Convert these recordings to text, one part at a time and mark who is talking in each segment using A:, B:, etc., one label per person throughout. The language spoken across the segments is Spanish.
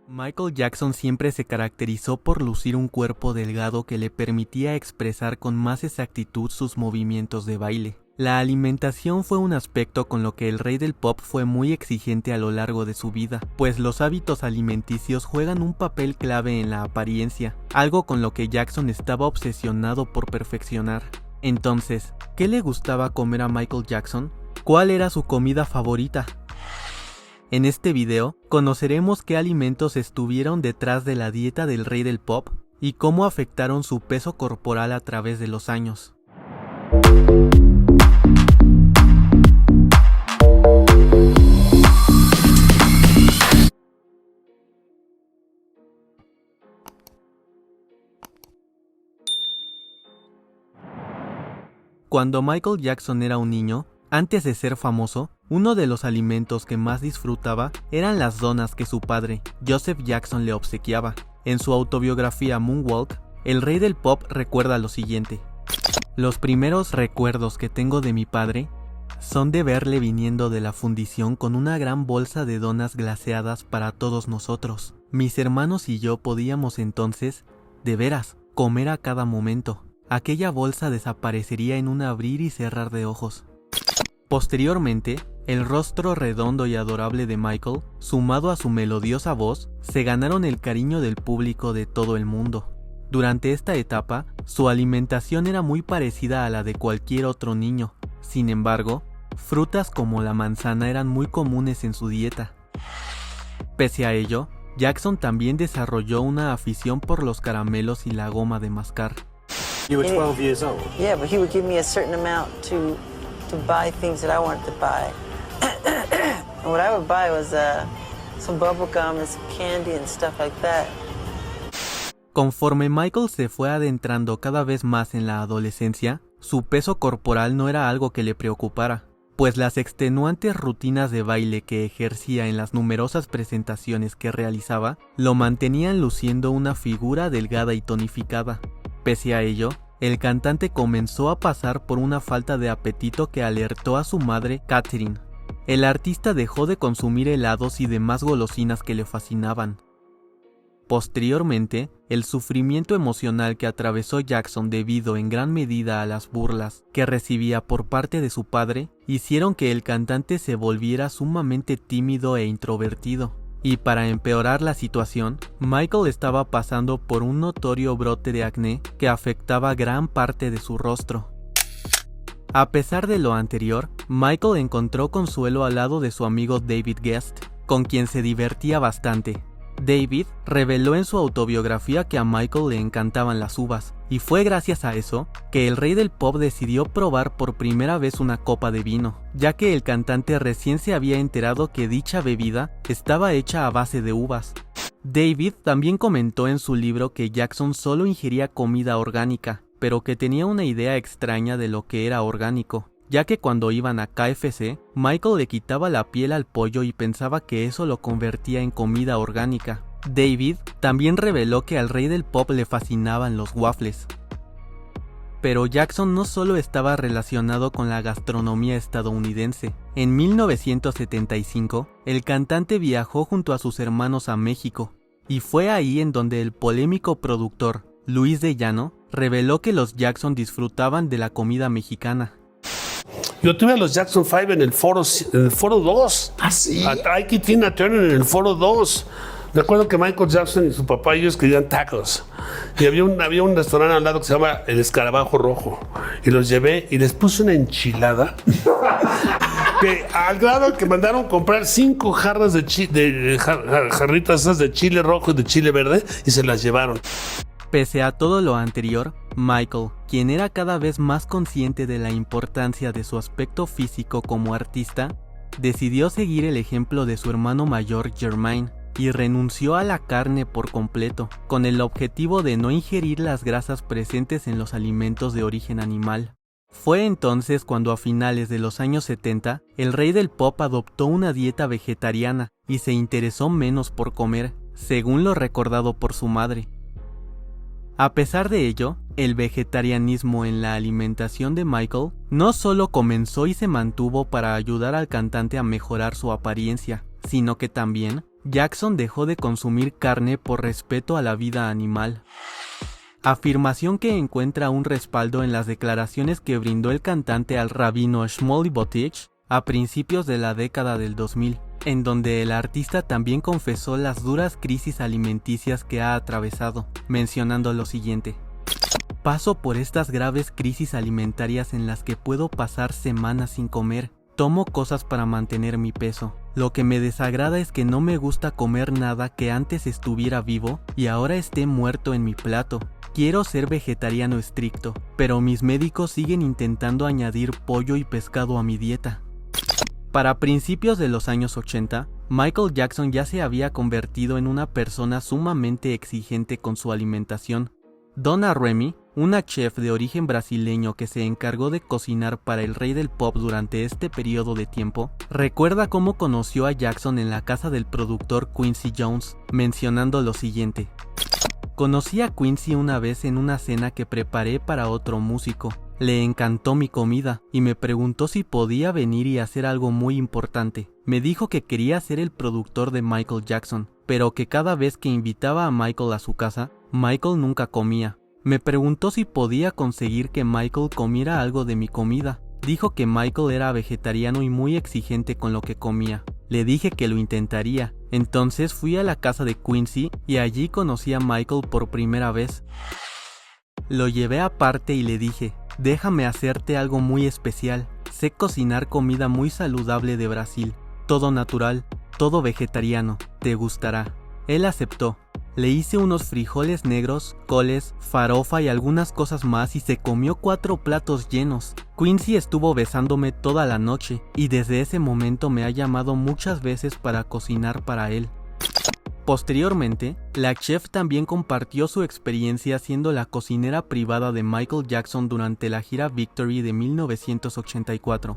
A: Michael Jackson siempre se caracterizó por lucir un cuerpo delgado que le permitía expresar con más exactitud sus movimientos de baile. La alimentación fue un aspecto con lo que el rey del pop fue muy exigente a lo largo de su vida, pues los hábitos alimenticios juegan un papel clave en la apariencia, algo con lo que Jackson estaba obsesionado por perfeccionar. Entonces, ¿qué le gustaba comer a Michael Jackson? ¿Cuál era su comida favorita? En este video, conoceremos qué alimentos estuvieron detrás de la dieta del rey del pop y cómo afectaron su peso corporal a través de los años. Cuando Michael Jackson era un niño, antes de ser famoso, uno de los alimentos que más disfrutaba eran las donas que su padre, Joseph Jackson, le obsequiaba. En su autobiografía Moonwalk, el rey del pop recuerda lo siguiente: los primeros recuerdos que tengo de mi padre son de verle viniendo de la fundición con una gran bolsa de donas glaseadas para todos nosotros. Mis hermanos y yo podíamos entonces, de veras, comer a cada momento. Aquella bolsa desaparecería en un abrir y cerrar de ojos. Posteriormente, el rostro redondo y adorable de Michael, sumado a su melodiosa voz, se ganaron el cariño del público de todo el mundo. Durante esta etapa, su alimentación era muy parecida a la de cualquier otro niño. Sin embargo, frutas como la manzana eran muy comunes en su dieta. Pese a ello, Jackson también desarrolló una afición por los caramelos y la goma de mascar.
B: You were 12 years old?
C: Yeah, but he would give me a certain amount to buy things that I wanted to buy. And what I would buy was some bubble gum and some candy and stuff like that.
A: Conforme Michael se fue adentrando cada vez más en la adolescencia, su peso corporal no era algo que le preocupara, pues las extenuantes rutinas de baile que ejercía en las numerosas presentaciones que realizaba lo mantenían luciendo una figura delgada y tonificada. Pese a ello, el cantante comenzó a pasar por una falta de apetito que alertó a su madre, Catherine. El artista dejó de consumir helados y demás golosinas que le fascinaban. Posteriormente, el sufrimiento emocional que atravesó Jackson debido en gran medida a las burlas que recibía por parte de su padre hicieron que el cantante se volviera sumamente tímido e introvertido. Y para empeorar la situación, Michael estaba pasando por un notorio brote de acné que afectaba gran parte de su rostro. A pesar de lo anterior, Michael encontró consuelo al lado de su amigo David Guest, con quien se divertía bastante. David reveló en su autobiografía que a Michael le encantaban las uvas, y fue gracias a eso que el rey del pop decidió probar por primera vez una copa de vino, ya que el cantante recién se había enterado que dicha bebida estaba hecha a base de uvas. David también comentó en su libro que Jackson solo ingería comida orgánica, pero que tenía una idea extraña de lo que era orgánico, ya que cuando iban a KFC, Michael le quitaba la piel al pollo y pensaba que eso lo convertía en comida orgánica. David también reveló que al rey del pop le fascinaban los waffles. Pero Jackson no solo estaba relacionado con la gastronomía estadounidense. En 1975, el cantante viajó junto a sus hermanos a México, y fue ahí en donde el polémico productor, Luis de Llano, reveló que los Jackson disfrutaban de la comida mexicana.
D: Yo tuve a los Jackson 5 en el foro 2.
B: ¿Ah, sí?
D: A Ike y Tina Turner en el foro 2. Recuerdo que Michael Jackson y su papá y ellos querían tacos. Y había un restaurante al lado que se llama El Escarabajo Rojo. Y los llevé y les puse una enchilada. Que al grado que mandaron comprar 5 jarras jarritas esas de chile rojo y de chile verde y se las llevaron.
A: Pese a todo lo anterior, Michael, quien era cada vez más consciente de la importancia de su aspecto físico como artista, decidió seguir el ejemplo de su hermano mayor Jermaine y renunció a la carne por completo, con el objetivo de no ingerir las grasas presentes en los alimentos de origen animal. Fue entonces cuando a finales de los años 70, el rey del pop adoptó una dieta vegetariana y se interesó menos por comer, según lo recordado por su madre. A pesar de ello, el vegetarianismo en la alimentación de Michael no solo comenzó y se mantuvo para ayudar al cantante a mejorar su apariencia, sino que también Jackson dejó de consumir carne por respeto a la vida animal. Afirmación que encuentra un respaldo en las declaraciones que brindó el cantante al rabino Shmuley Boteach a principios de la década del 2000, en donde el artista también confesó las duras crisis alimenticias que ha atravesado, mencionando lo siguiente: paso por estas graves crisis alimentarias en las que puedo pasar semanas sin comer. Tomo cosas para mantener mi peso. Lo que me desagrada es que no me gusta comer nada que antes estuviera vivo y ahora esté muerto en mi plato. Quiero ser vegetariano estricto, pero mis médicos siguen intentando añadir pollo y pescado a mi dieta. Para principios de los años 80, Michael Jackson ya se había convertido en una persona sumamente exigente con su alimentación. Donna Remy, una chef de origen brasileño que se encargó de cocinar para el rey del pop durante este periodo de tiempo, recuerda cómo conoció a Jackson en la casa del productor Quincy Jones, mencionando lo siguiente: conocí a Quincy una vez en una cena que preparé para otro músico. Le encantó mi comida y me preguntó si podía venir y hacer algo muy importante. Me dijo que quería ser el productor de Michael Jackson, pero que cada vez que invitaba a Michael a su casa, Michael nunca comía. Me preguntó si podía conseguir que Michael comiera algo de mi comida. Dijo que Michael era vegetariano y muy exigente con lo que comía. Le dije que lo intentaría. Entonces fui a la casa de Quincy y allí conocí a Michael por primera vez. Lo llevé aparte y le dije: déjame hacerte algo muy especial. Sé cocinar comida muy saludable de Brasil. Todo natural, todo vegetariano. Te gustará. Él aceptó. Le hice unos frijoles negros, coles, farofa y algunas cosas más y se comió 4 platos llenos. Quincy estuvo besándome toda la noche y desde ese momento me ha llamado muchas veces para cocinar para él. Posteriormente, la chef también compartió su experiencia siendo la cocinera privada de Michael Jackson durante la gira Victory de 1984.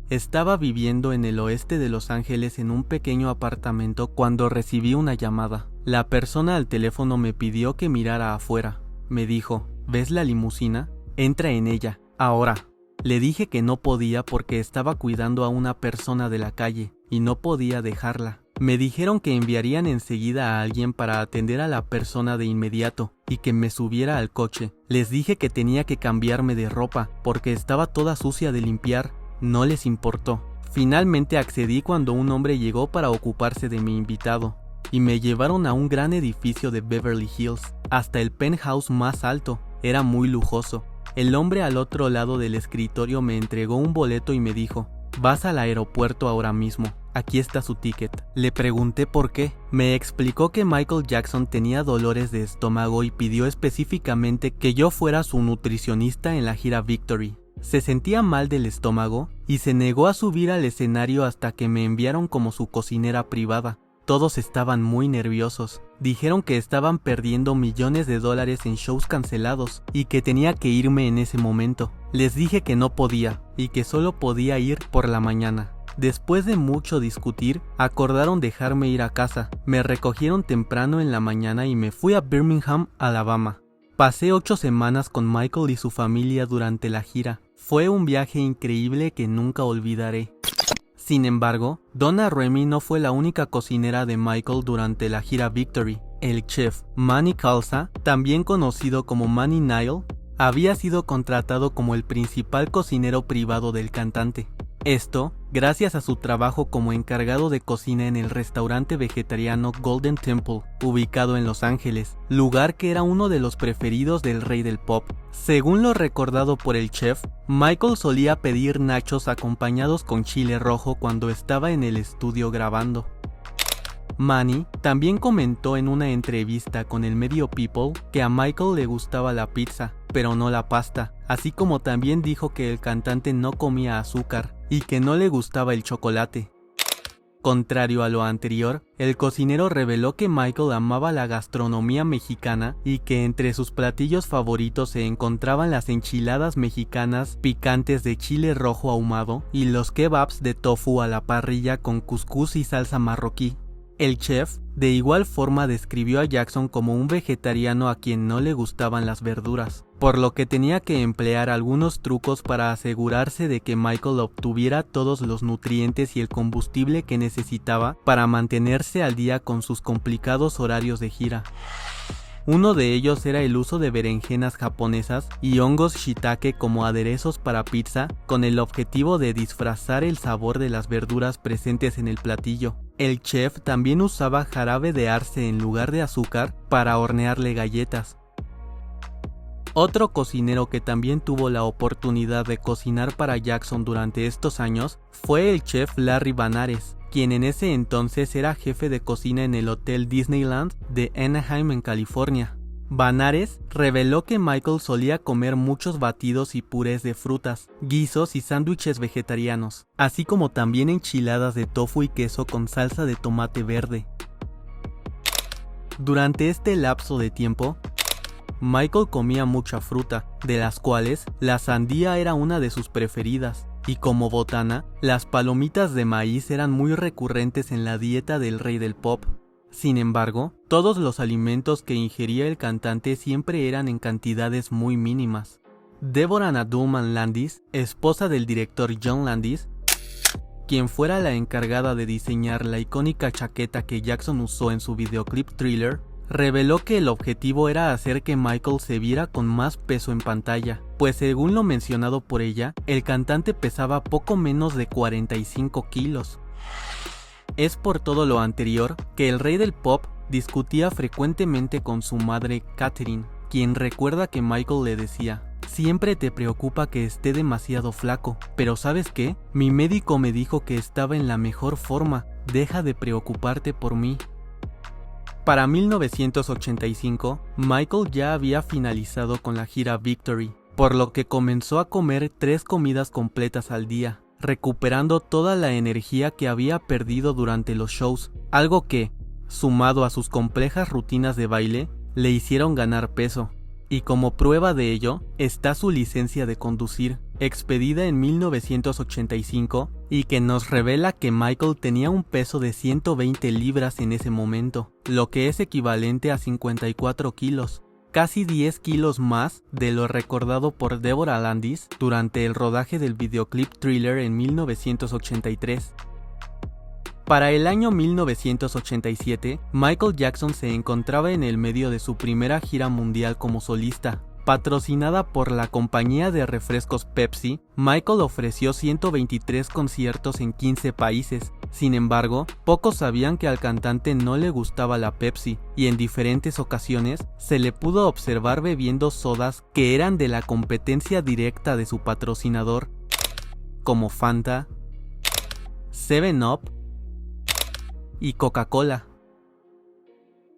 A: Estaba viviendo en el oeste de Los Ángeles en un pequeño apartamento cuando recibí una llamada. La persona al teléfono me pidió que mirara afuera. Me dijo: ¿ves la limusina? Entra en ella, ahora. Le dije que no podía porque estaba cuidando a una persona de la calle y no podía dejarla. Me dijeron que enviarían enseguida a alguien para atender a la persona de inmediato y que me subiera al coche. Les dije que tenía que cambiarme de ropa porque estaba toda sucia de limpiar. No les importó. Finalmente accedí cuando un hombre llegó para ocuparse de mi invitado y me llevaron a un gran edificio de Beverly Hills, hasta el penthouse más alto. Era muy lujoso. El hombre al otro lado del escritorio me entregó un boleto y me dijo: vas al aeropuerto ahora mismo. Aquí está su ticket. Le pregunté por qué. Me explicó que Michael Jackson tenía dolores de estómago y pidió específicamente que yo fuera su nutricionista en la gira Victory. Se sentía mal del estómago y se negó a subir al escenario hasta que me enviaron como su cocinera privada. Todos estaban muy nerviosos. Dijeron que estaban perdiendo millones de dólares en shows cancelados y que tenía que irme en ese momento. Les dije que no podía y que solo podía ir por la mañana. Después de mucho discutir, acordaron dejarme ir a casa. Me recogieron temprano en la mañana y me fui a Birmingham, Alabama. Pasé 8 semanas con Michael y su familia durante la gira. Fue un viaje increíble que nunca olvidaré. Sin embargo, Donna Remy no fue la única cocinera de Michael durante la gira Victory. El chef Manny Khalsa, también conocido como Manny Nile, había sido contratado como el principal cocinero privado del cantante. Esto gracias a su trabajo como encargado de cocina en el restaurante vegetariano Golden Temple, ubicado en Los Ángeles, lugar que era uno de los preferidos del rey del pop. Según lo recordado por el chef, Michael solía pedir nachos acompañados con chile rojo cuando estaba en el estudio grabando. Manny también comentó en una entrevista con el medio People que a Michael le gustaba la pizza, pero no la pasta, así como también dijo que el cantante no comía azúcar y que no le gustaba el chocolate. Contrario a lo anterior, el cocinero reveló que Michael amaba la gastronomía mexicana y que entre sus platillos favoritos se encontraban las enchiladas mexicanas picantes de chile rojo ahumado y los kebabs de tofu a la parrilla con cuscús y salsa marroquí. El chef de igual forma describió a Jackson como un vegetariano a quien no le gustaban las verduras, por lo que tenía que emplear algunos trucos para asegurarse de que Michael obtuviera todos los nutrientes y el combustible que necesitaba para mantenerse al día con sus complicados horarios de gira. Uno de ellos era el uso de berenjenas japonesas y hongos shiitake como aderezos para pizza, con el objetivo de disfrazar el sabor de las verduras presentes en el platillo. El chef también usaba jarabe de arce en lugar de azúcar para hornearle galletas. Otro cocinero que también tuvo la oportunidad de cocinar para Jackson durante estos años fue el chef Larry Banares, quien en ese entonces era jefe de cocina en el Hotel Disneyland de Anaheim en California. Banares reveló que Michael solía comer muchos batidos y purés de frutas, guisos y sándwiches vegetarianos, así como también enchiladas de tofu y queso con salsa de tomate verde. Durante este lapso de tiempo, Michael comía mucha fruta, de las cuales la sandía era una de sus preferidas, y como botana, las palomitas de maíz eran muy recurrentes en la dieta del rey del pop. Sin embargo, todos los alimentos que ingería el cantante siempre eran en cantidades muy mínimas. Deborah Nadoolman Landis, esposa del director John Landis, quien fuera la encargada de diseñar la icónica chaqueta que Jackson usó en su videoclip Thriller, reveló que el objetivo era hacer que Michael se viera con más peso en pantalla, pues según lo mencionado por ella, el cantante pesaba poco menos de 45 kilos. Es por todo lo anterior que el rey del pop discutía frecuentemente con su madre Catherine, quien recuerda que Michael le decía: "Siempre te preocupa que esté demasiado flaco, pero ¿sabes qué? Mi médico me dijo que estaba en la mejor forma, deja de preocuparte por mí". Para 1985, Michael ya había finalizado con la gira Victory, por lo que comenzó a comer 3 comidas completas al día, recuperando toda la energía que había perdido durante los shows, algo que, sumado a sus complejas rutinas de baile, le hicieron ganar peso. Y como prueba de ello está su licencia de conducir, expedida en 1985, y que nos revela que Michael tenía un peso de 120 libras en ese momento, lo que es equivalente a 54 kilos, casi 10 kilos más de lo recordado por Deborah Landis durante el rodaje del videoclip Thriller en 1983. Para el año 1987, Michael Jackson se encontraba en el medio de su primera gira mundial como solista. Patrocinada por la compañía de refrescos Pepsi, Michael ofreció 123 conciertos en 15 países. Sin embargo, pocos sabían que al cantante no le gustaba la Pepsi, y en diferentes ocasiones se le pudo observar bebiendo sodas que eran de la competencia directa de su patrocinador, como Fanta, 7-Up y Coca-Cola.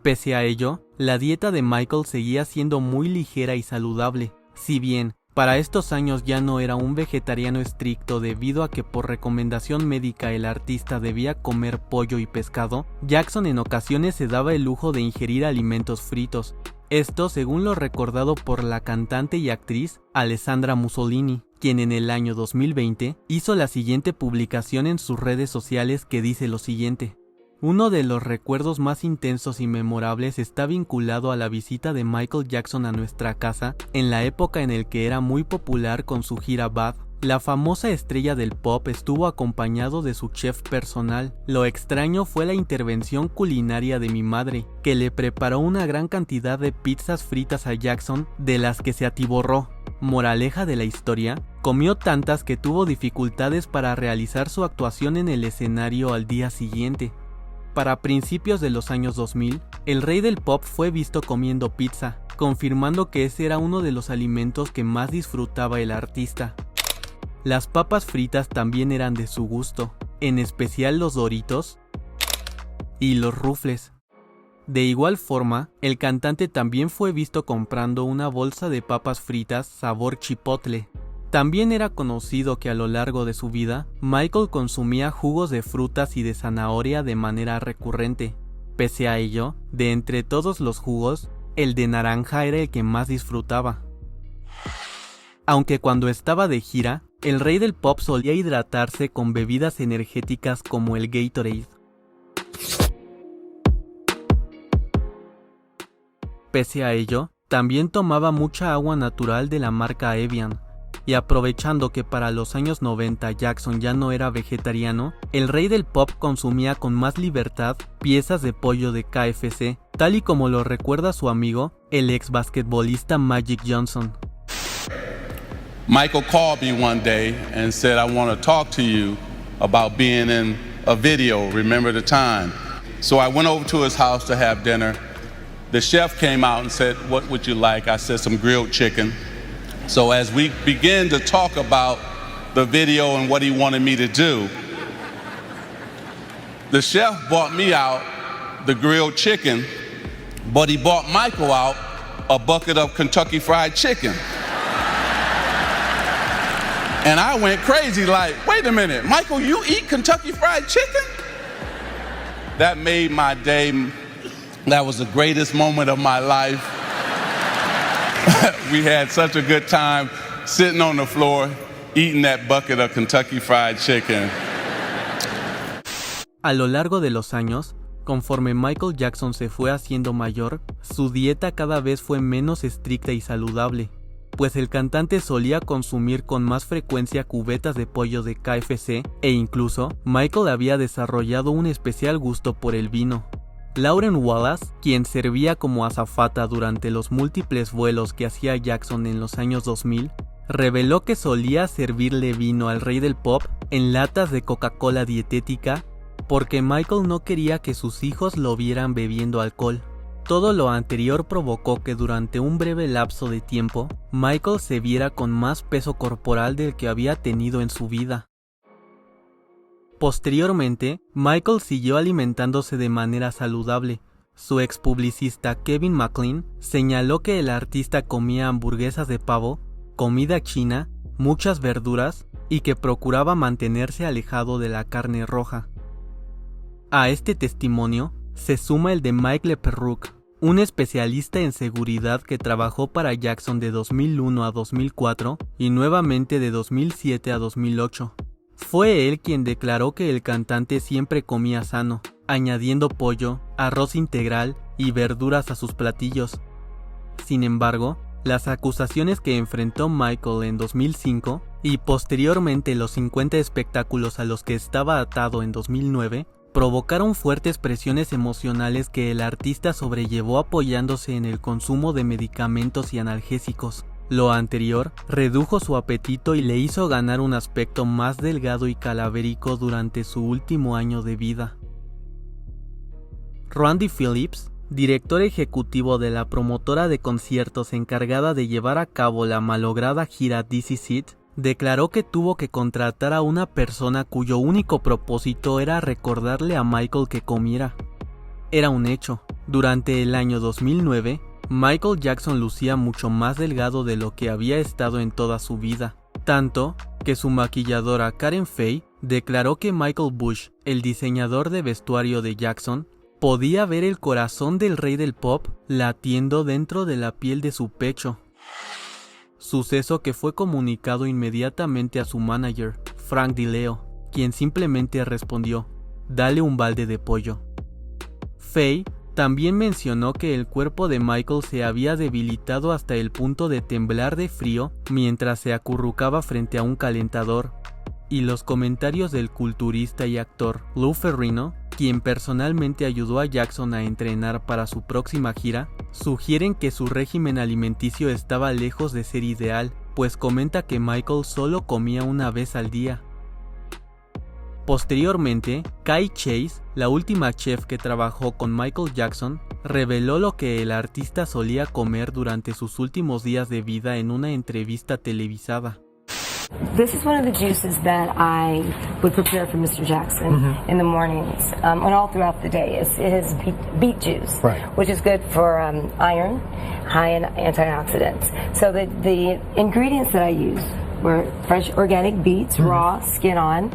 A: Pese a ello, la dieta de Michael seguía siendo muy ligera y saludable. Si bien, para estos años ya no era un vegetariano estricto debido a que por recomendación médica el artista debía comer pollo y pescado, Jackson en ocasiones se daba el lujo de ingerir alimentos fritos. Esto según lo recordado por la cantante y actriz Alessandra Mussolini, quien en el año 2020 hizo la siguiente publicación en sus redes sociales que dice lo siguiente: "Uno de los recuerdos más intensos y memorables está vinculado a la visita de Michael Jackson a nuestra casa en la época en el que era muy popular con su gira Bad. La famosa estrella del pop estuvo acompañado de su chef personal. Lo extraño fue la intervención culinaria de mi madre, que le preparó una gran cantidad de pizzas fritas a Jackson, de las que se atiborró. Moraleja de la historia, comió tantas que tuvo dificultades para realizar su actuación en el escenario al día siguiente". Para principios de los años 2000, el rey del pop fue visto comiendo pizza, confirmando que ese era uno de los alimentos que más disfrutaba el artista. Las papas fritas también eran de su gusto, en especial los Doritos y los Ruffles. De igual forma, el cantante también fue visto comprando una bolsa de papas fritas sabor chipotle. También era conocido que a lo largo de su vida, Michael consumía jugos de frutas y de zanahoria de manera recurrente. Pese a ello, de entre todos los jugos, el de naranja era el que más disfrutaba. Aunque cuando estaba de gira, el rey del pop solía hidratarse con bebidas energéticas como el Gatorade. Pese a ello, también tomaba mucha agua natural de la marca Evian. Y aprovechando que para los años 90 Jackson ya no era vegetariano, el rey del pop consumía con más libertad piezas de pollo de KFC, tal y como lo recuerda su amigo, el ex basquetbolista Magic Johnson.
E: Michael called me one day and said, I want to talk to you about being in a video, Remember the Time. So I went over to his house to have dinner. The chef came out and said, what would you like? I said, some grilled chicken. So as we began to talk about the video and what he wanted me to do, the chef bought me out the grilled chicken, but he bought Michael out a bucket of Kentucky Fried Chicken. And I went crazy like, wait a minute, Michael, you eat Kentucky Fried Chicken? That made my day. That was the greatest moment of my life. We had such a good time sitting on the floor eating that bucket of Kentucky Fried Chicken.
A: A lo largo de los años, conforme Michael Jackson se fue haciendo mayor, su dieta cada vez fue menos estricta y saludable, pues el cantante solía consumir con más frecuencia cubetas de pollo de KFC e incluso Michael había desarrollado un especial gusto por el vino. Lauren Wallace, quien servía como azafata durante los múltiples vuelos que hacía Jackson en los años 2000, reveló que solía servirle vino al rey del pop en latas de Coca-Cola dietética porque Michael no quería que sus hijos lo vieran bebiendo alcohol. Todo lo anterior provocó que durante un breve lapso de tiempo, Michael se viera con más peso corporal del que había tenido en su vida. Posteriormente, Michael siguió alimentándose de manera saludable. Su ex publicista Kevin McLean señaló que el artista comía hamburguesas de pavo, comida china, muchas verduras y que procuraba mantenerse alejado de la carne roja. A este testimonio se suma el de Mike LePerruque, un especialista en seguridad que trabajó para Jackson de 2001 a 2004 y nuevamente de 2007 a 2008. Fue él quien declaró que el cantante siempre comía sano, añadiendo pollo, arroz integral y verduras a sus platillos. Sin embargo, las acusaciones que enfrentó Michael en 2005 y posteriormente los 50 espectáculos a los que estaba atado en 2009 provocaron fuertes presiones emocionales que el artista sobrellevó apoyándose en el consumo de medicamentos y analgésicos. Lo anterior redujo su apetito y le hizo ganar un aspecto más delgado y calavérico durante su último año de vida. Randy Phillips, director ejecutivo de la promotora de conciertos encargada de llevar a cabo la malograda gira This Is It, declaró que tuvo que contratar a una persona cuyo único propósito era recordarle a Michael que comiera. Era un hecho. Durante el año 2009, Michael Jackson lucía mucho más delgado de lo que había estado en toda su vida, tanto que su maquilladora Karen Fay declaró que Michael Bush, el diseñador de vestuario de Jackson, podía ver el corazón del rey del pop latiendo dentro de la piel de su pecho. Suceso que fue comunicado inmediatamente a su manager, Frank DiLeo, quien simplemente respondió: "Dale un balde de pollo". Fay también mencionó que el cuerpo de Michael se había debilitado hasta el punto de temblar de frío mientras se acurrucaba frente a un calentador, y los comentarios del culturista y actor Lou Ferrigno, quien personalmente ayudó a Jackson a entrenar para su próxima gira, sugieren que su régimen alimenticio estaba lejos de ser ideal, pues comenta que Michael solo comía una vez al día. Posteriormente, Kai Chase, la última chef que trabajó con Michael Jackson, reveló lo que el artista solía comer durante sus últimos días de vida en una entrevista televisada.
F: This is one of the juices that I would prepare for Mr. Jackson in the mornings and all throughout the day. It is beet juice, which is good for iron, high in antioxidants. So the ingredients that I use were fresh organic beets, raw, skin on,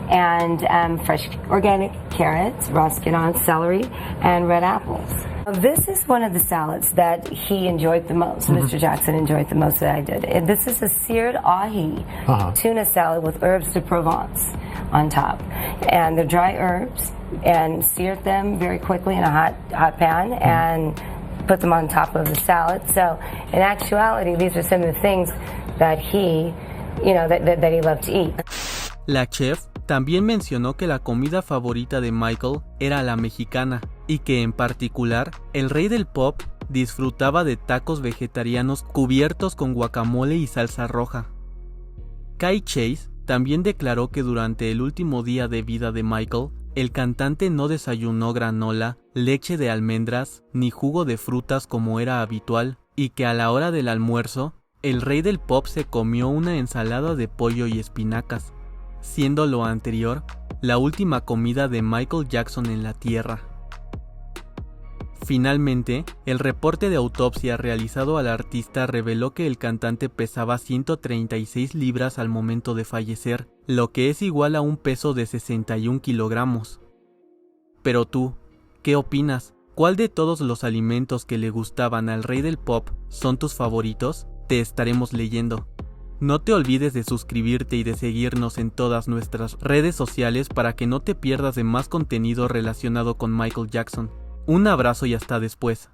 F: and fresh organic carrots, raw, skin on, celery, and red apples. This is one of the salads that he enjoyed the most, Mr. Jackson enjoyed the most that I did. And this is a seared ahi tuna salad with herbs de Provence on top. And the dry herbs, and seared them very quickly in a hot pan, and put them on top of the salad. So in actuality, these are some of the things that he, that he loved to eat.
A: La chef también mencionó que la comida favorita de Michael era la mexicana y que en particular el rey del pop disfrutaba de tacos vegetarianos cubiertos con guacamole y salsa roja. Kai Chase también declaró que durante el último día de vida de Michael, el cantante no desayunó granola, leche de almendras ni jugo de frutas como era habitual, y que a la hora del almuerzo, el rey del pop se comió una ensalada de pollo y espinacas, siendo lo anterior la última comida de Michael Jackson en la tierra. Finalmente, el reporte de autopsia realizado al artista reveló que el cantante pesaba 136 libras al momento de fallecer, lo que es igual a un peso de 61 kilogramos. Pero tú, ¿qué opinas? ¿Cuál de todos los alimentos que le gustaban al rey del pop son tus favoritos? Te estaremos leyendo. No te olvides de suscribirte y de seguirnos en todas nuestras redes sociales para que no te pierdas de más contenido relacionado con Michael Jackson. Un abrazo y hasta después.